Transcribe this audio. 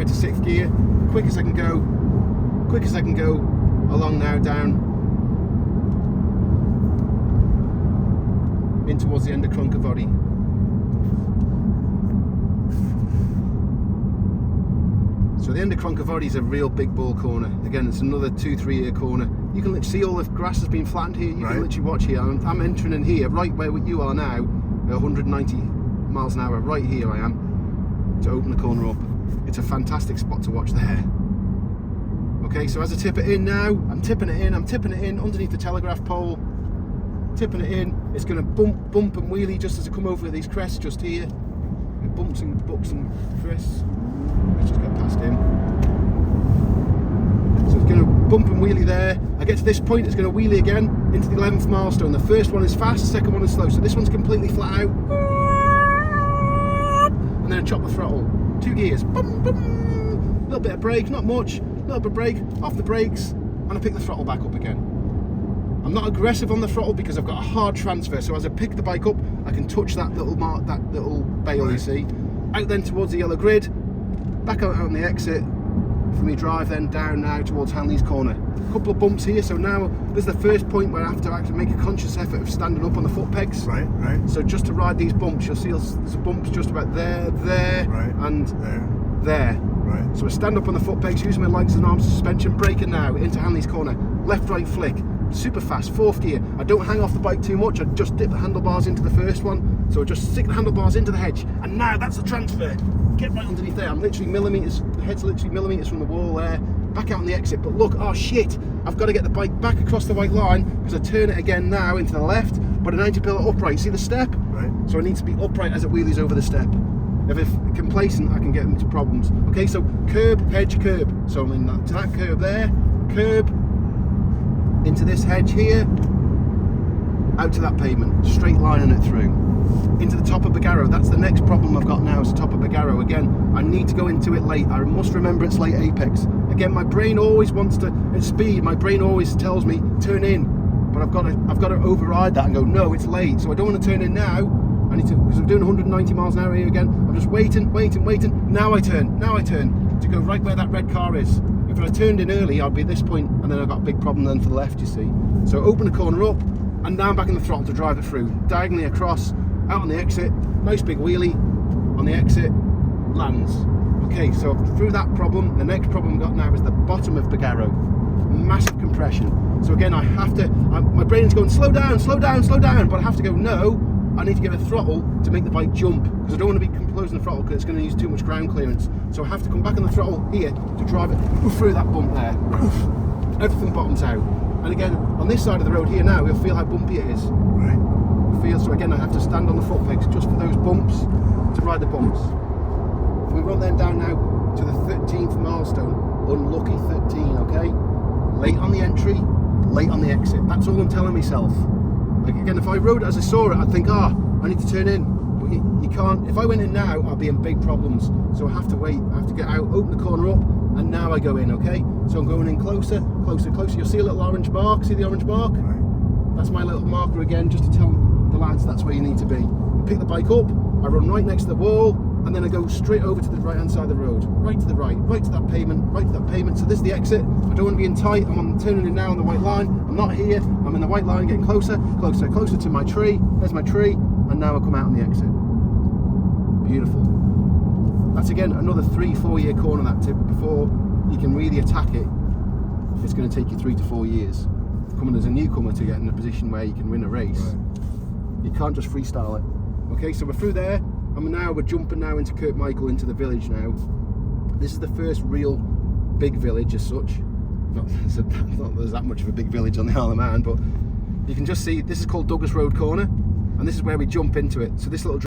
to 6th gear, quick as I can go along now down in towards the end of Cronk-y-Voddy. So the end of Cronk-y-Voddy is a real big ball corner. Again, it's another 2-3 year corner. You can literally see all the grass has been flattened here. You can literally watch here. I'm entering in here, right where you are now, at 190 miles an hour. Right here I am, to open the corner up. It's a fantastic spot to watch there. Okay, so as I tip it in now, I'm tipping it in underneath the telegraph pole. Tipping it in, it's going to bump and wheelie just as I come over these crests just here. It bumps and crests. Let's just get past him. So it's going to bump and wheelie there. I get to this point, it's going to wheelie again into the 11th milestone. The first one is fast, the second one is slow. So this one's completely flat out. And then I chop the throttle. 2 gears. Boom, boom. Little bit of brake, not much. Little bit of brake, off the brakes, and I pick the throttle back up again. I'm not aggressive on the throttle because I've got a hard transfer. So as I pick the bike up, I can touch that little mark, that little bail you see. Out then towards the yellow grid. Back out on the exit for me drive then down now towards Hanley's corner. A couple of bumps here, so now this is the first point where I have to actually make a conscious effort of standing up on the foot pegs. Right. So just to ride these bumps, you'll see there's bumps just about there, and there. Right. So I stand up on the foot pegs, using my legs and arms suspension, braking now into Hanley's corner. Left, right flick, super fast, 4th gear. I don't hang off the bike too much, I just dip the handlebars into the first one. So I just stick the handlebars into the hedge, and now that's the transfer. Get right underneath there. I'm literally millimetres, the head's literally millimetres from the wall there. Back out on the exit, but look, oh shit, I've got to get the bike back across the white line because I turn it again now into the left, but a 90 pillar upright. See the step? Right. So I need to be upright as it wheelies over the step. If it's complacent, I can get into problems. Okay, so curb, hedge, curb. So I'm in to that curb there, curb, into this hedge here, out to that pavement, straight lining it through. Into the top of Bagarrow. That's the next problem I've got now, is the top of Bagarrow. Again, I need to go into it late. I must remember it's late apex. Again, my brain always wants to, at speed, my brain always tells me, turn in. But I've got to override that and go, no, it's late. So I don't want to turn in now. I need to, because I'm doing 190 miles an hour here again. I'm just waiting. Now I turn to go right where that red car is. If I turned in early, I'd be at this point, and then I've got a big problem then for the left, you see. So open the corner up, and now I'm back in the throttle to drive it through. Diagonally across, out on the exit, nice big wheelie, on the exit, lands. Okay, so through that problem, the next problem I've got now is the bottom of Bagarrow. Massive compression. So again, I have to, my brain's going, slow down, but I have to go, no, I need to give a throttle to make the bike jump, because I don't want to be closing the throttle because it's going to use too much ground clearance. So I have to come back on the throttle here to drive it through that bump there. Everything bottoms out. And again, on this side of the road here now, you'll feel how bumpy it is. Right. So again, I have to stand on the foot pegs just for those bumps, to ride the bumps. We run then down now to the 13th milestone, unlucky 13, okay? Late on the entry, late on the exit. That's all I'm telling myself. Like again, if I rode it as I saw it, I'd think, I need to turn in. But you can't. If I went in now, I'll be in big problems. So I have to wait. I have to get out, open the corner up, and now I go in, okay? So I'm going in closer. You'll see a little orange mark. See the orange mark? Right. That's my little marker again, just to tell the lads that's where you need to be. I pick the bike up, I run right next to the wall, and then I go straight over to the right hand side of the road. Right to the right to that pavement, So this is the exit. I don't want to be in tight. I'm turning in now on the white line. I'm not here. I'm in the white line, getting closer to my tree. There's my tree, and now I come out on the exit. Beautiful. That's again another 3-4 year corner, that tip. Before you can really attack it, it's going to take you 3 to 4 years. Coming as a newcomer to get in a position where you can win a race. Right. You can't just freestyle it. Okay, so we're through there. We're jumping now into Kirk Michael, into the village now. This is the first real big village as such. Not there's that much of a big village on the Isle of Man, but you can just see this is called Douglas Road Corner, and this is where we jump into it. So this little